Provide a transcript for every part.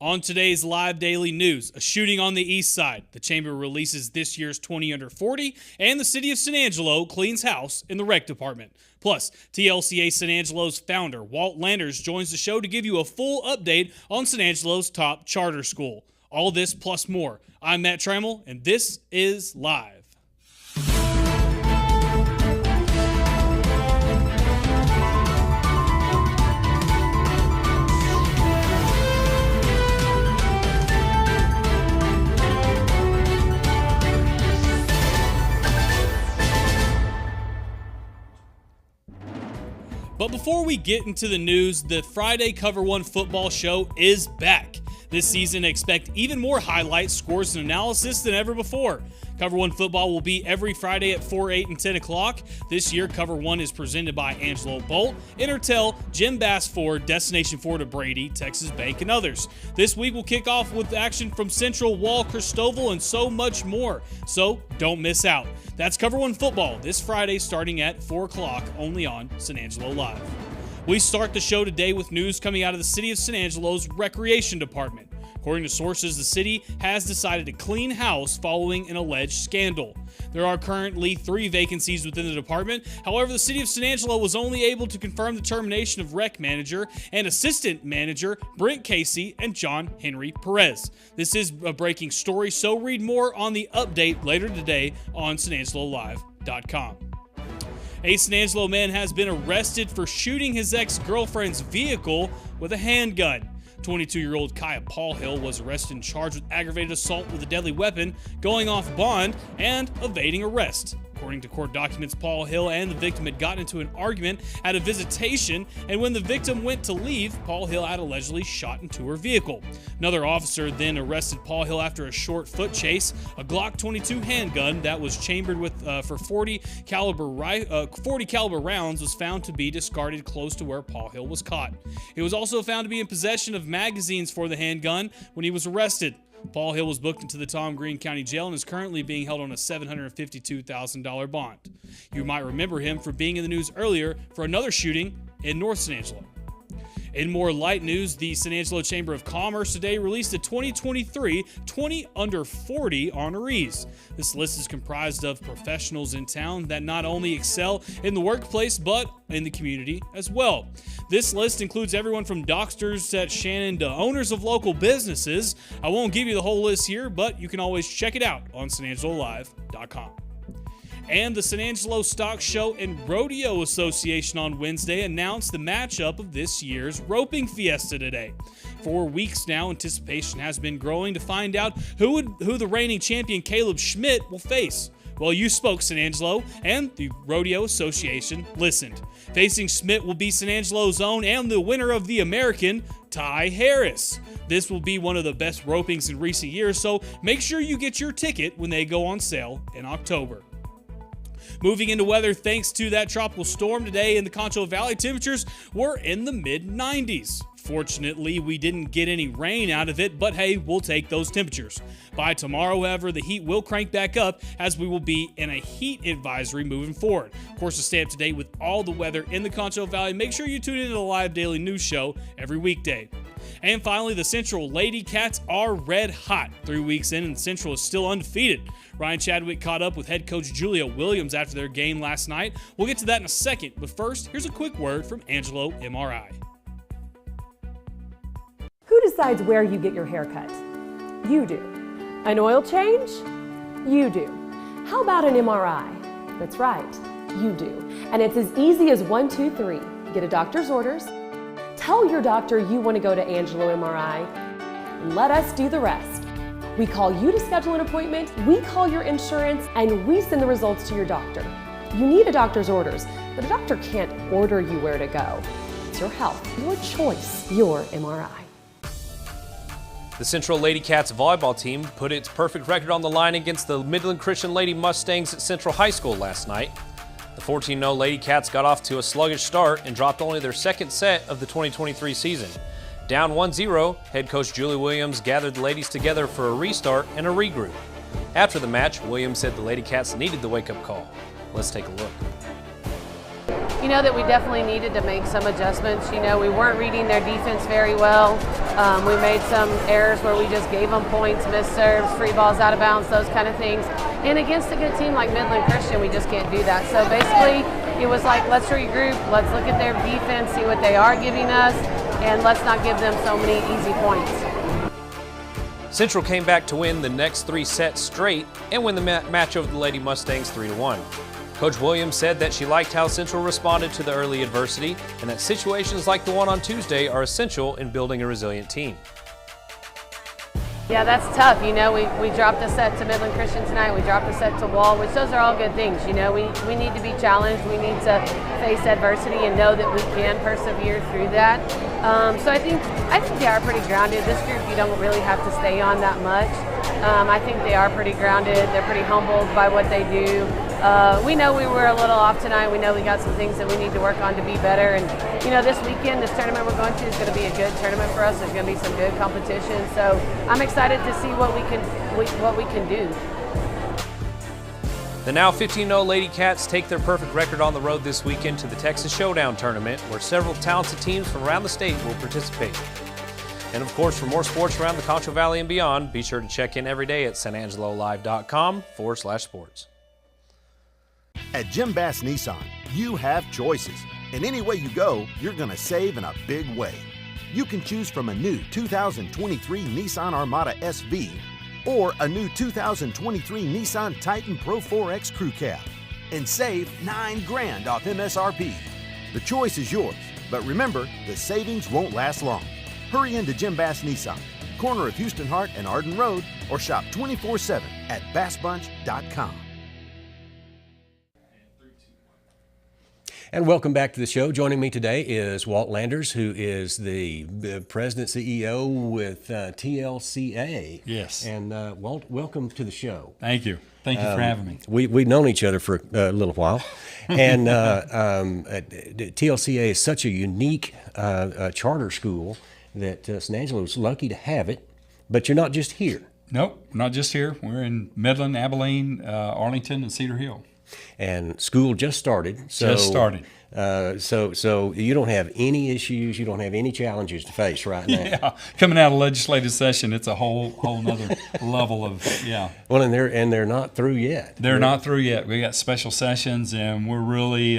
On today's live daily news, a shooting on the east side. The chamber releases this year's 20 under 40, and the city of San Angelo cleans house in the rec department. Plus, TLCA San Angelo's founder, Walt Landers, joins the show to give you a full update on San Angelo's top charter school. All this plus more. I'm Matt Trammell, and this is Live. But before we get into the news, the Friday Cover 1 football show is back. This season, expect even more highlights, scores, and analysis than ever before. Cover 1 football will be every Friday at 4, 8, and 10 o'clock. This year, Cover 1 is presented by Angelo, Intertel, Jim Bass Ford, Destination Ford of Brady, Texas Bank, and others. This week, we'll kick off with action from Central, Wall, Cristoval, and so much more. So don't miss out. That's Cover 1 football this Friday starting at 4 o'clock only on San Angelo Live. We start the show today with news coming out of the City of San Angelo's Recreation Department. According to sources, the city has decided to clean house following an alleged scandal. There are currently 3 vacancies within the department. However, the City of San Angelo was only able to confirm the termination of rec manager and assistant manager Brent Casey and John Henry Perez. This is a breaking story, so read more on the update later today on SanAngeloLive.com. A San Angelo man has been arrested for shooting his ex-girlfriend's vehicle with a handgun. 22-year-old Kaya Paulhill was arrested and charged with aggravated assault with a deadly weapon, going off bond, and evading arrest. According to court documents, Paulhill and the victim had gotten into an argument at a visitation, and when the victim went to leave, Paulhill had allegedly shot into her vehicle. Another officer then arrested Paulhill after a short foot chase. A Glock 22 handgun that was chambered with for 40 caliber rounds was found to be discarded close to where Paulhill was caught. He was also found to be in possession of magazines for the handgun when he was arrested. Paulhill was booked into the Tom Green County Jail and is currently being held on a $752,000 bond. You might remember him for being in the news earlier for another shooting in North San Angelo. In more light news, the San Angelo Chamber of Commerce today released the 2023 20 Under 40 honorees. This list is comprised of professionals in town that not only excel in the workplace, but in the community as well. This list includes everyone from doctors at Shannon to owners of local businesses. I won't give you the whole list here, but you can always check it out on SanAngeloLive.com. And the San Angelo Stock Show and Rodeo Association on Wednesday announced the matchup of this year's roping fiesta today. For weeks now, anticipation has been growing to find out who the reigning champion Caleb Schmidt will face. Well, you spoke, San Angelo, and the Rodeo Association listened. Facing Schmidt will be San Angelo's own and the winner of the American, Ty Harris. This will be one of the best ropings in recent years, so make sure you get your ticket when they go on sale in October. Moving into weather, thanks to that tropical storm today in the Concho Valley, temperatures were in the mid-90s. Fortunately, we didn't get any rain out of it, but hey, we'll take those temperatures. By tomorrow, however, the heat will crank back up as we will be in a heat advisory moving forward. Of course, to stay up to date with all the weather in the Concho Valley, make sure you tune into the live daily news show every weekday. And finally, the Central Lady Cats are red hot. 3 weeks in, and Central is still undefeated. Ryan Chadwick caught up with head coach Julia Williams after their game last night. We'll get to that in a second, but first, here's a quick word from Angelo MRI. Who decides where you get your hair cut? You do. An oil change? You do. How about an MRI? That's right, you do. And it's as easy as 1, 2, 3. Get a doctor's orders, tell your doctor you want to go to Angelo MRI, and let us do the rest. We call you to schedule an appointment, we call your insurance, and we send the results to your doctor. You need a doctor's orders, but a doctor can't order you where to go. It's your health, your choice, your MRI. The Central Lady Cats volleyball team put its perfect record on the line against the Midland Christian Lady Mustangs at Central High School last night. The 14-0 Lady Cats got off to a sluggish start and dropped only their second set of the 2023 season. Down 1-0, head coach Julie Williams gathered the ladies together for a restart and a regroup. After the match, Williams said the Lady Cats needed the wake-up call. Let's take a look. You know that we definitely needed to make some adjustments. You know, we weren't reading their defense very well. We made some errors where we just gave them points, missed serves, free balls out of bounds, those kind of things. And against a good team like Midland Christian, we just can't do that. So basically, it was like, let's regroup, let's look at their defense, see what they are giving us, and let's not give them so many easy points. Central came back to win the next 3 sets straight and win the match over the Lady Mustangs 3-1. Coach Williams said that she liked how Central responded to the early adversity and that situations like the one on Tuesday are essential in building a resilient team. Yeah, that's tough. You know, we dropped a set to Midland Christian tonight. We dropped a set to Wall, which those are all good things. You know, we need to be challenged. We need to face adversity and know that we can persevere through that. So I think they are pretty grounded. This group, you don't really have to stay on that much. I think they are pretty grounded. They're pretty humbled by what they do. We know we were a little off tonight. We know we got some things that we need to work on to be better. And, you know, this weekend, this tournament we're going to is going to be a good tournament for us. There's going to be some good competition. So I'm excited to see what we can do. The now 15-0 Lady Cats take their perfect record on the road this weekend to the Texas Showdown Tournament, where several talented teams from around the state will participate. And of course, for more sports around the Concho Valley and beyond, be sure to check in every day at sanangelolive.com/sports. At Jim Bass Nissan, you have choices. And any way you go, you're going to save in a big way. You can choose from a new 2023 Nissan Armada SV or a new 2023 Nissan Titan Pro 4X Crew Cab and save $9,000 off MSRP. The choice is yours, but remember, the savings won't last long. Hurry into Jim Bass Nissan, corner of Houston Hart and Arden Road, or shop 24/7 at bassbunch.com. And welcome back to the show. Joining me today is Walt Landers, who is the president CEO with TLCA. Yes. And Walt, welcome to the show. Thank you. Thank you for having me. We've known each other for a little while. And TLCA is such a unique charter school that San Angelo is lucky to have it. But you're not just here. Nope, not just here. We're in Midland, Abilene, Arlington, and Cedar Hill. And school just started. Just started. So you don't have any issues, you don't have any challenges to face right now. Yeah, coming out of legislative session, it's a whole nother level of, yeah. Well, and they're not through yet. They're not through yet. We got special sessions, and we're really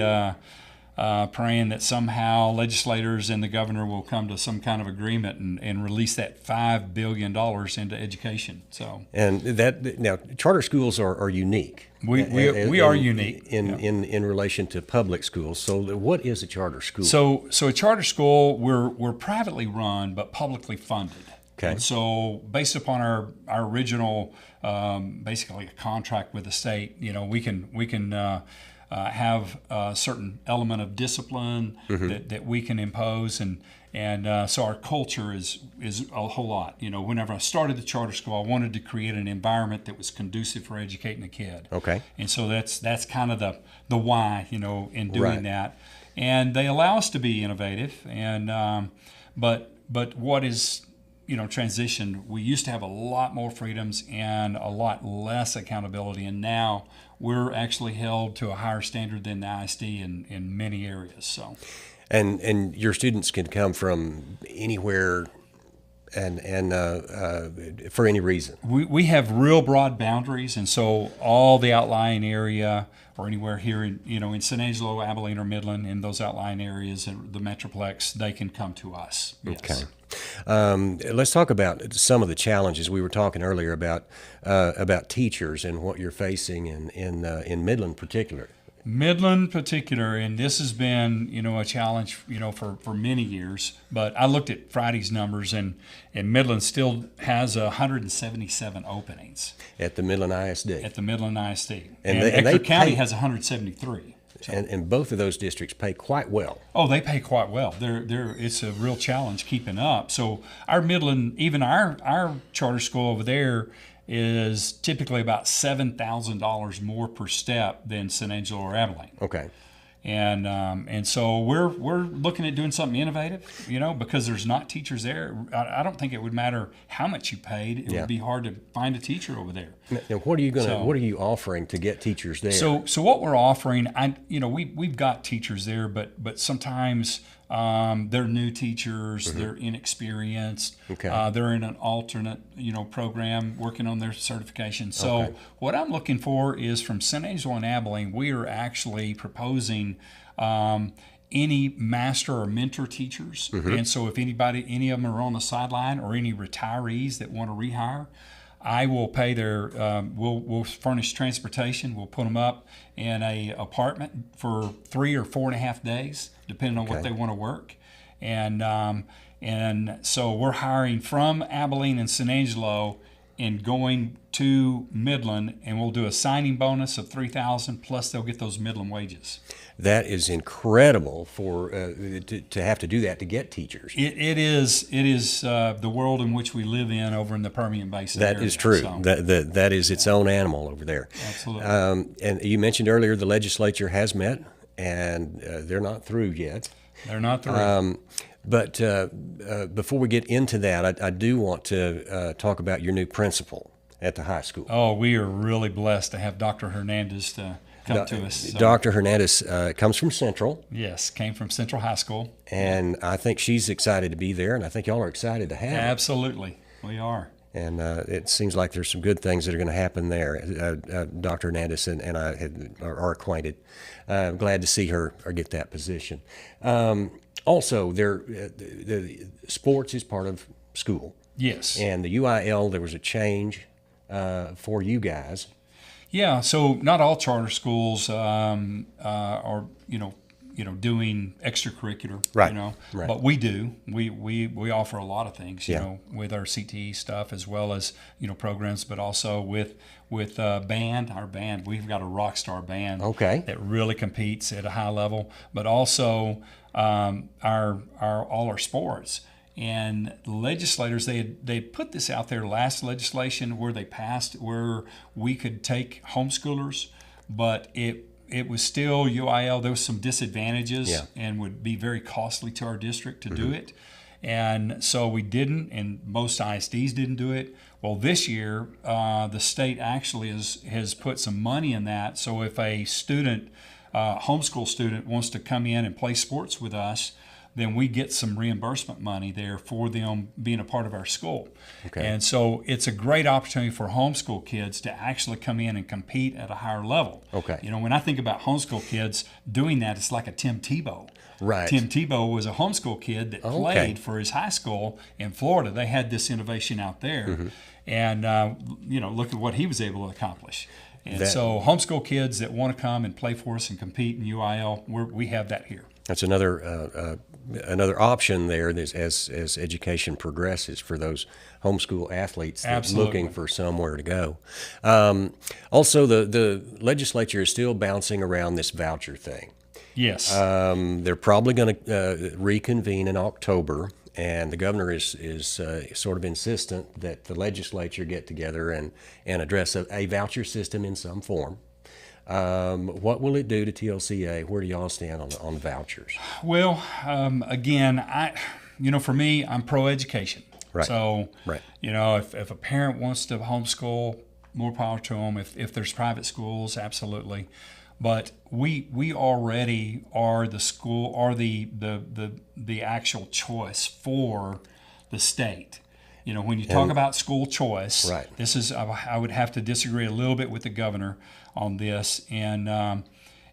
praying that somehow legislators and the governor will come to some kind of agreement and release that $5 billion into education. So, and that now charter schools are unique. We are unique in relation to public schools. So what is a charter school? So a charter school, we're privately run but publicly funded. Okay. And so based upon our original basically a contract with the state, you know, we can have a certain element of discipline that we can impose, and so our culture is a whole lot. You know, whenever I started the charter school, I wanted to create an environment that was conducive for educating a kid. Okay. And so that's kind of the why, you know, in doing that. And they allow us to be innovative, and but what is, you know, transitioned, we used to have a lot more freedoms and a lot less accountability, and now we're actually held to a higher standard than the ISD in many areas. So, and your students can come from anywhere and for any reason. We have real broad boundaries, and so all the outlying area or anywhere here in San Angelo, Abilene, or Midland, in those outlying areas and the Metroplex, they can come to us. Yes. Okay. Let's talk about some of the challenges. We were talking earlier about teachers and what you're facing in Midland particular. Midland particular, and this has been, you know, a challenge, you know, for many years. But I looked at Friday's numbers, and Midland still has 177 openings at the Midland ISD. At the Midland ISD, and Ector County has 173. So. And both of those districts pay quite well. Oh, they pay quite well. It's a real challenge keeping up. So our Midland, even our charter school over there, is typically about $7,000 more per step than San Angelo or Abilene. Okay. And so we're looking at doing something innovative, you know, because there's not teachers there. I don't think it would matter how much you paid. It would be hard to find a teacher over there. Now, what are you offering to get teachers there? So what we're offering, we've got teachers there, but sometimes They're new teachers. They're inexperienced. Okay. They're in an alternate, program working on their certification. So what I'm looking for is from St. Angelo and Abilene, we are actually proposing any master or mentor teachers. And so if any of them are on the sideline or any retirees that want to rehire, I will pay their, we'll furnish transportation. We'll put them up in a apartment for 3 or 4.5 days, depending on what they want to work. And so we're hiring from Abilene and St. Angelo and going to Midland, and we'll do a signing bonus of $3,000 plus they'll get those Midland wages. That is incredible for to have to do that to get teachers. It is the world in which we live in over in the Permian Basin. That area, is true. so. That is its own animal over there. Absolutely. And you mentioned earlier the legislature has met, and they're not through yet. They're not through. But before we get into that, I do want to talk about your new principal at the high school. Oh, we are really blessed to have Dr. Hernandez to come to us. So. Dr. Hernandez comes from Central. Yes, came from Central High School. And I think she's excited to be there, and I think y'all are excited to have her. Absolutely, we are. And it seems like there's some good things that are going to happen there. Dr. Hernandez and I are acquainted. I'm glad to see her or get that position. Also, the sports is part of school. Yes. And the UIL, there was a change for you guys. Yeah. So not all charter schools are doing extracurricular. Right. Right. But we do. We offer a lot of things. With our CTE stuff as well as programs, but also with band. Our band, we've got a rock star band. Okay. That really competes at a high level, but also all our sports. And legislators, they put this out there last legislation where they passed where we could take homeschoolers, but it was still UIL. There was some disadvantages and would be very costly to our district to do it. And so we didn't, and most ISDs didn't do it. Well, this year, the state actually has put some money in that. So if a student, homeschool student, wants to come in and play sports with us, then we get some reimbursement money there for them being a part of our school. Okay. And so it's a great opportunity for homeschool kids to actually come in and compete at a higher level. Okay. When I think about homeschool kids doing that, it's like a Tim Tebow. Right. Tim Tebow was a homeschool kid that played for his high school in Florida. They had this innovation out there. And, look at what he was able to accomplish. And so homeschool kids that want to come and play for us and compete in UIL, we have that here. That's another option there as education progresses for those homeschool athletes that's looking for somewhere to go. Also, the legislature is still bouncing around this voucher thing. Yes. They're probably going to reconvene in October, and the governor is sort of insistent that the legislature get together and address a voucher system in some form. What will it do to TLCA? Where do y'all stand on vouchers? Well, again, for me, I'm pro-education. Right. So, right. If a parent wants to homeschool, more power to them. If there's private schools, absolutely. But we already are the school, or the actual choice for the state. When you talk about school choice, right. I would have to disagree a little bit with the governor on this, and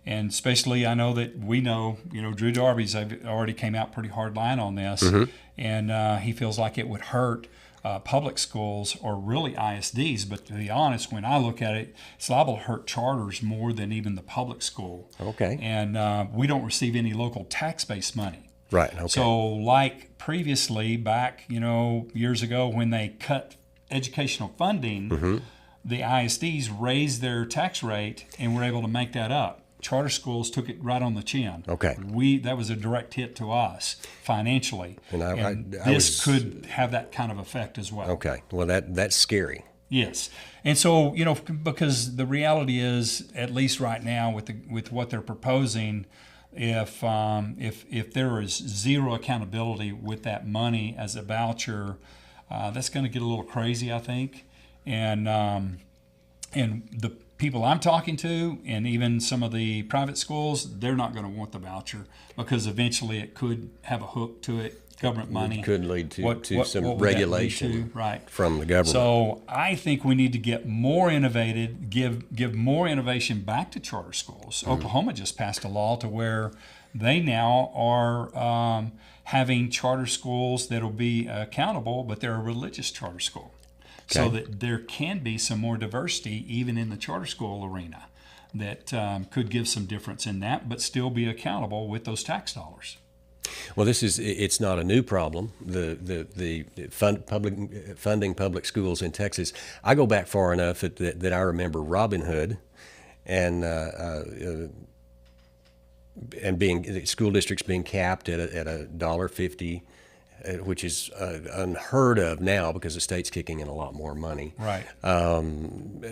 especially I know that Drew Darby's already came out pretty hard line on this, and he feels like it would hurt public schools or really ISDs. But to be honest, when I look at it, it's liable to hurt charters more than even the public school. Okay. And we don't receive any local tax-based money. Right. Okay. So like previously, back years ago when they cut educational funding, the ISDs raised their tax rate and were able to make that up. Charter schools took it right on the chin. Okay. That was a direct hit to us financially, and this could have that kind of effect as well. Okay. Well, that's scary. Yes, and so because the reality is, at least right now with what they're proposing, if there is zero accountability with that money as a voucher, that's going to get a little crazy, I think, and the people I'm talking to, and even some of the private schools, they're not going to want the voucher because eventually it could have a hook to it. Government money It could lead to some what would that lead regulation to? Right. from the government. So I think we need to get more innovative, give more innovation back to charter schools. Oklahoma just passed a law to where they now are having charter schools that will be accountable, but they're a religious charter school. So that there can be some more diversity even in the charter school arena that could give some difference in that, but still be accountable with those tax dollars. Well, it's not a new problem. Funding public schools in Texas. I go back far enough that I remember Robin Hood, and being school districts being capped at $1.50, which is unheard of now because the state's kicking in a lot more money. Right.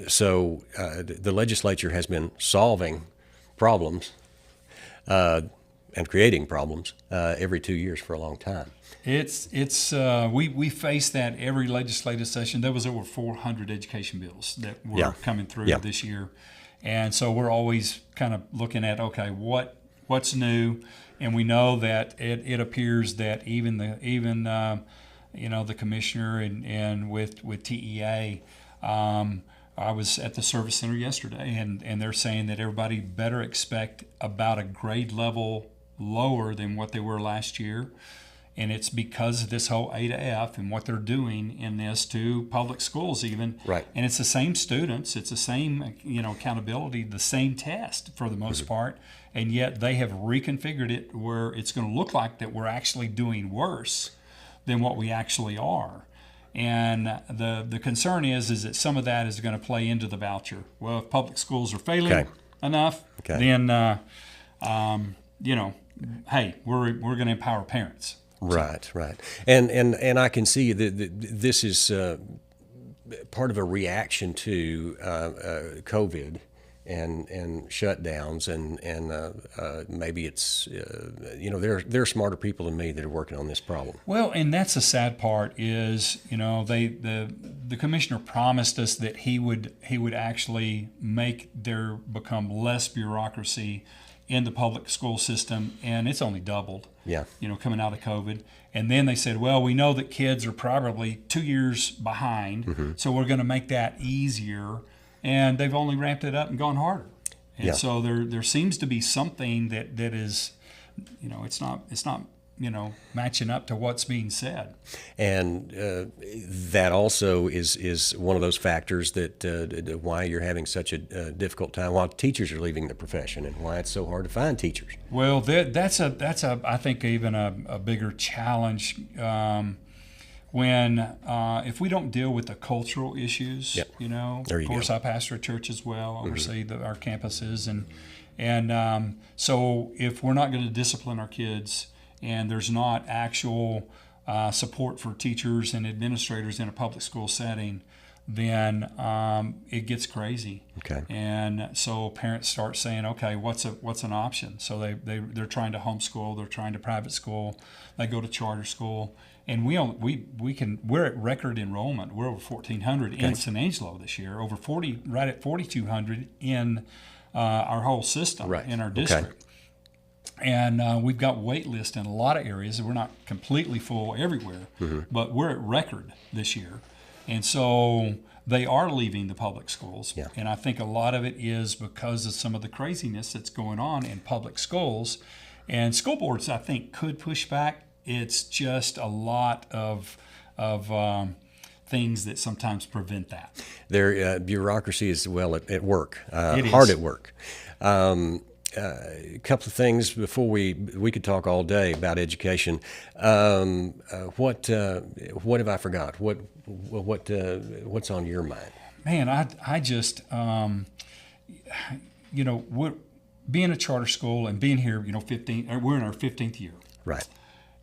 So the legislature has been solving problems. And creating problems every 2 years for a long time. We face that every legislative session. There was over 400 education bills that were coming through this year, and so we're always kind of looking at what's new, and we know that it appears that even the commissioner and with TEA. I was at the service center yesterday, and they're saying that everybody better expect about a grade level lower than what they were last year. And it's because of this whole A to F and what they're doing in this to public schools even. Right. And it's the same students, it's the same accountability, the same test for the most part, and yet they have reconfigured it where it's going to look like that we're actually doing worse than what we actually are. And the concern is that some of that is going to play into the voucher. Well, if public schools are failing enough, then hey, we're going to empower parents. Right. And I can see that this is part of a reaction to COVID and shutdowns, and maybe it's there are smarter people than me that are working on this problem. Well, and that's the sad part is the commissioner promised us that he would actually make there become less bureaucracy in the public school system, and it's only doubled. Yeah. Coming out of COVID. And then they said, well, we know that kids are probably 2 years behind, so we're going to make that easier. And they've only ramped it up and gone harder. And so there seems to be something that is, it's not matching up to what's being said. And that also is one of those factors that why you're having such a difficult time, why teachers are leaving the profession, and why it's so hard to find teachers. Well, that's I think even a bigger challenge when if we don't deal with the cultural issues. Of course, I pastor a church as well, oversee our campuses, and so if we're not going to discipline our kids, and there's not actual support for teachers and administrators in a public school setting, then it gets crazy. Okay. And so parents start saying, okay, what's an option? So they're trying to homeschool, they're trying to private school, they go to charter school, and we're at record enrollment. We're over 1,400 in San Angelo this year, over 4,200 in our whole system in our district. Okay. And we've got wait lists in a lot of areas. We're not completely full everywhere, but we're at record this year. And so they are leaving the public schools. Yeah. And I think a lot of it is because of some of the craziness that's going on in public schools. And school boards, I think, could push back. It's just a lot of things that sometimes prevent that. Their bureaucracy is at work, It is. hard at work. A couple of things before we could talk all day about education. What have I forgot? What's on your mind? Man, I just we're being a charter school and being here, we're in our 15th year. Right.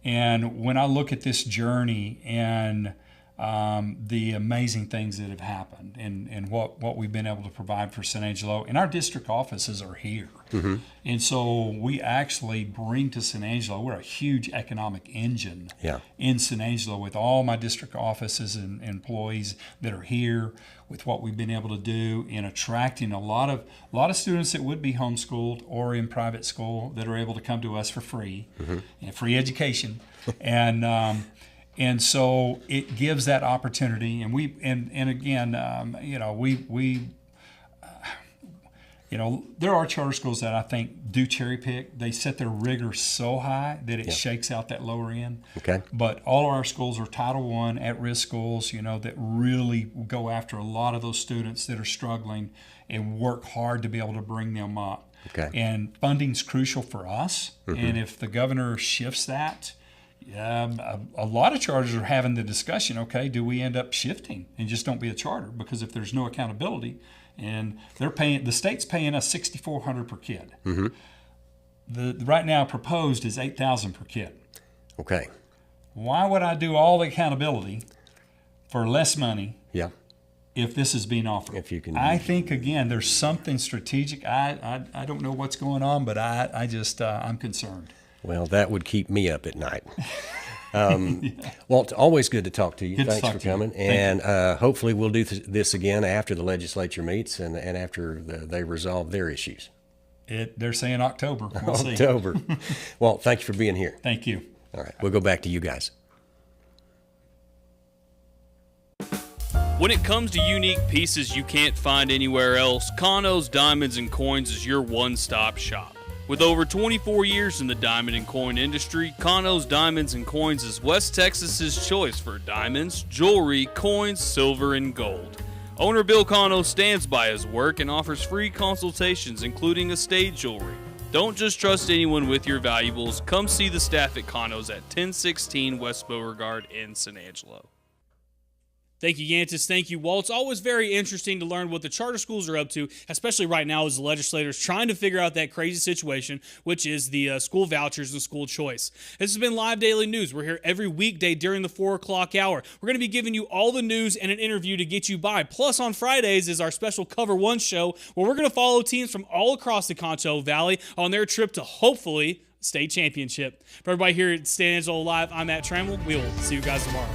And when I look at this journey and the amazing things that have happened and what we've been able to provide for San Angelo. And our district offices are here. And so we actually bring to San Angelo, we're a huge economic engine in San Angelo with all my district offices and employees that are here, with what we've been able to do in attracting a lot of students that would be homeschooled or in private school that are able to come to us for free, and free education. And so it gives that opportunity, and again, there are charter schools that I think do cherry pick. They set their rigor so high that it shakes out that lower end. Okay. But all of our schools are Title I at-risk schools, that really go after a lot of those students that are struggling and work hard to be able to bring them up. Okay. And funding's crucial for us. And if the governor shifts that, a lot of charters are having the discussion, okay, do we end up shifting and just don't be a charter? Because if there's no accountability, and the state's paying us $6,400 per kid. The right now proposed is $8,000 per kid. Okay. Why would I do all the accountability for less money if this is being offered? If you can, I think again, there's something strategic. I don't know what's going on, but I'm concerned. Well, that would keep me up at night. Walt, always good to talk to you. Thanks for coming. And hopefully we'll do this again after the legislature meets and after they resolve their issues. They're saying October. We'll see. October. Walt, thank you for being here. Thank you. All right, we'll go back to you guys. When it comes to unique pieces you can't find anywhere else, Kano's Diamonds and Coins is your one-stop shop. With over 24 years in the diamond and coin industry, Kano's Diamonds and Coins is West Texas's choice for diamonds, jewelry, coins, silver, and gold. Owner Bill Kano stands by his work and offers free consultations, including estate jewelry. Don't just trust anyone with your valuables. Come see the staff at Kano's at 1016 West Beauregard in San Angelo. Thank you, Yantis. Thank you, Walt. It's always very interesting to learn what the charter schools are up to, especially right now as the legislators trying to figure out that crazy situation, which is the school vouchers and school choice. This has been Live Daily News. We're here every weekday during the 4 o'clock hour. We're going to be giving you all the news and an interview to get you by. Plus, on Fridays is our special Cover One show, where we're going to follow teams from all across the Concho Valley on their trip to, hopefully, state championship. For everybody here at San Angelo Live, I'm Matt Trammell. We will see you guys tomorrow.